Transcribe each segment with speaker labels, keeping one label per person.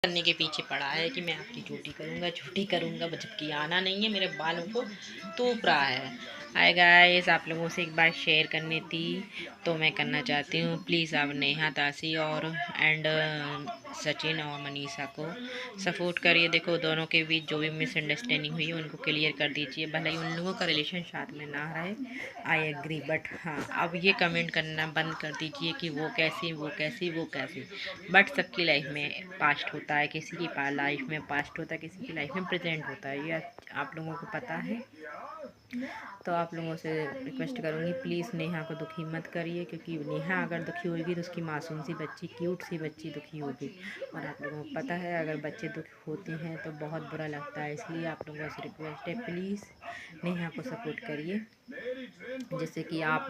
Speaker 1: करने के पीछे पड़ा है कि मैं आपकी छुट्टी करूँगा, जबकि आना नहीं है, मेरे बालों को तोप रहा है। हाय गाइस, आप लोगों से एक बात शेयर करनी थी तो मैं करना चाहती हूँ। प्लीज़ आप नेहा तासी और एंड सचिन और मनीषा को सपोर्ट करिए। देखो, दोनों के बीच जो भी मिसअंडरस्टैंडिंग हुई है उनको क्लियर कर दीजिए। भले ही उन लोगों का रिलेशन साथ में ना रहे, आई एग्री, बट हाँ, अब ये कमेंट करना बंद कर दीजिए कि वो कैसी वो कैसी वो कैसी। बट सबकी लाइफ में पास्ट होता है, किसी की लाइफ में पास्ट होता है, किसी की लाइफ में प्रेजेंट होता है, ये आप लोगों को पता है। तो आप लोगों से रिक्वेस्ट करूँगी, प्लीज़ नेहा को दुखी मत करिए, क्योंकि नेहा अगर दुखी होगी तो उसकी मासूम सी बच्ची, क्यूट सी बच्ची दुखी होगी। और आप लोगों को पता है, अगर बच्चे दुखी होते हैं तो बहुत बुरा लगता है। इसलिए आप लोगों से रिक्वेस्ट है, प्लीज़ नेहा को सपोर्ट करिए, जैसे कि आप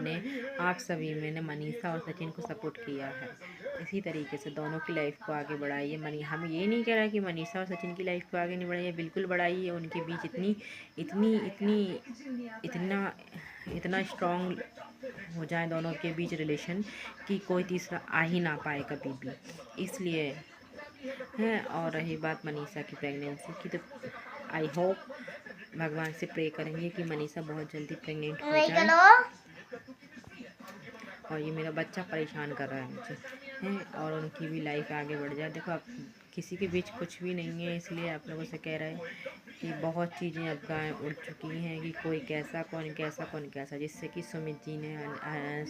Speaker 1: सभी मैंने मनीषा और सचिन को सपोर्ट किया है। इसी तरीके से दोनों की लाइफ को आगे बढ़ाइए। हम ये नहीं कह रहे कि मनीषा और सचिन की लाइफ को आगे नहीं बढ़ाइए, बिल्कुल बढ़ाइए। उनके बीच इतनी इतनी इतनी इतना इतना स्ट्रॉन्ग हो जाए दोनों के बीच रिलेशन कि कोई तीसरा आ ही ना पाए कभी भी। इसलिए है। और रही बात मनीषा की प्रेगनेंसी की, तो आई होप, भगवान से प्रे करेंगे कि मनीषा बहुत जल्दी प्रेग्नेंट हो जाए। और ये मेरा बच्चा परेशान कर रहा है मुझे, हैं, और उनकी भी लाइफ आगे बढ़ जाए। देखो, अब किसी के बीच कुछ भी नहीं है, इसलिए आप लोगों से कह रहे हैं कि बहुत चीज़ें अब गाय उड़ चुकी हैं कि कोई कैसा कौन कैसा, जिससे कि सुमित जी ने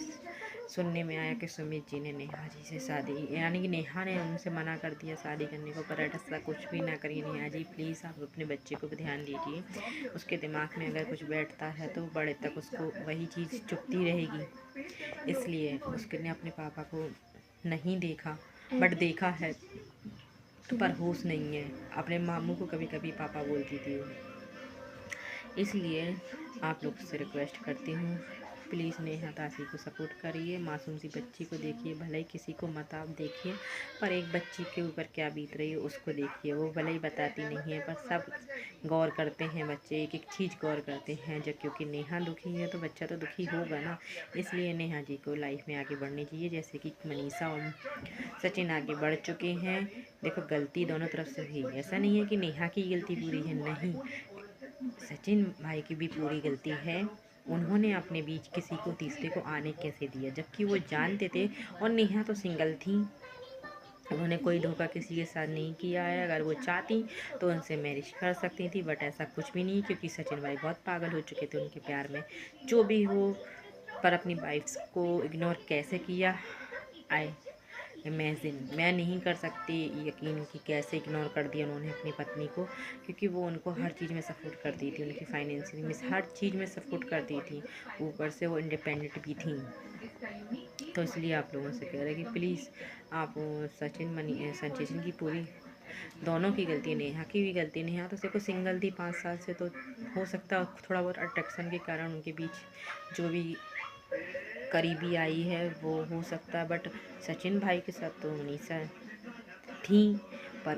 Speaker 1: सुनने में आया कि सुमित जी ने नेहा जी से शादी, यानी कि नेहा ने उनसे मना कर दिया शादी करने को। पर ऐसा कुछ भी ना करिए नेहा जी, प्लीज़ आप अपने बच्चे को भी ध्यान दीजिए। उसके दिमाग में अगर कुछ बैठता है तो बड़े तक उसको वही चीज़ चुभती रहेगी। इसलिए उसने अपने पापा को नहीं देखा, बट देखा है तो पर होश नहीं है। अपने मामू को कभी कभी पापा बोलती थी वो। इसलिए आप लोग से रिक्वेस्ट करती हूँ, प्लीज़ नेहा तासी को सपोर्ट करिए। मासूम सी बच्ची को देखिए, भले ही किसी को मत आप देखिए, पर एक बच्ची के ऊपर क्या बीत रही है उसको देखिए। वो भले ही बताती नहीं है, पर सब गौर करते हैं बच्चे, एक एक चीज़ गौर करते हैं। जब क्योंकि नेहा दुखी है तो बच्चा तो दुखी होगा ना। इसलिए नेहा जी को लाइफ में आगे बढ़नी चाहिए, जैसे कि मनीषा और सचिन आगे बढ़ चुके हैं। देखो, गलती दोनों तरफ से हुई, ऐसा नहीं है कि नेहा की गलती पूरी है, नहीं, सचिन भाई की भी पूरी गलती है। उन्होंने अपने बीच किसी को तीसरे को आने कैसे दिया, जबकि वो जानते थे। और नेहा तो सिंगल थी, उन्होंने कोई धोखा किसी के साथ नहीं किया है। अगर वो चाहती तो उनसे मैरिज कर सकती थी, बट ऐसा कुछ भी नहीं, क्योंकि सचिन भाई बहुत पागल हो चुके थे उनके प्यार में। जो भी हो, पर अपनी वाइफ्स को इग्नोर कैसे किया, आई इमेजिन, मैं नहीं कर सकती यकीन कि कैसे इग्नोर कर दिया उन्होंने अपनी पत्नी को, क्योंकि वो उनको हर चीज़ में सपोर्ट करती थी, उनकी फाइनेंशियल में हर चीज़ में सपोर्ट करती थी। ऊपर से वो इंडिपेंडेंट भी थी। तो इसलिए आप लोगों से कह रहे हैं कि प्लीज़ आप सचिन की पूरी, दोनों की गलती, नेहा की भी गलती। नेहा तो देखो सिंगल थी 5 साल से, तो हो सकता है थोड़ा बहुत अट्रैक्शन के कारण उनके बीच जो भी करीबी आई है वो हो सकता है। बट सचिन भाई के साथ तो मनीषा थी, पर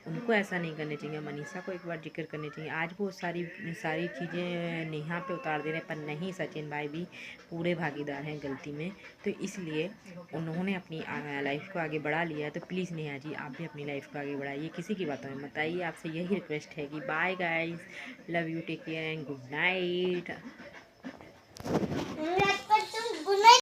Speaker 1: उनको ऐसा नहीं करना चाहिए। मनीषा को एक बार जिक्र करनी चाहिए। आज वो सारी सारी चीज़ें नेहा पे उतार दे रहे, पर नहीं, सचिन भाई भी पूरे भागीदार हैं गलती में। तो इसलिए उन्होंने अपनी लाइफ को आगे बढ़ा लिया। तो प्लीज़ नेहा जी, आप भी अपनी लाइफ को आगे बढ़ाइए, किसी की बातों में मत आइए। आपसे यही रिक्वेस्ट है कि bye guys, love you, take care and good night.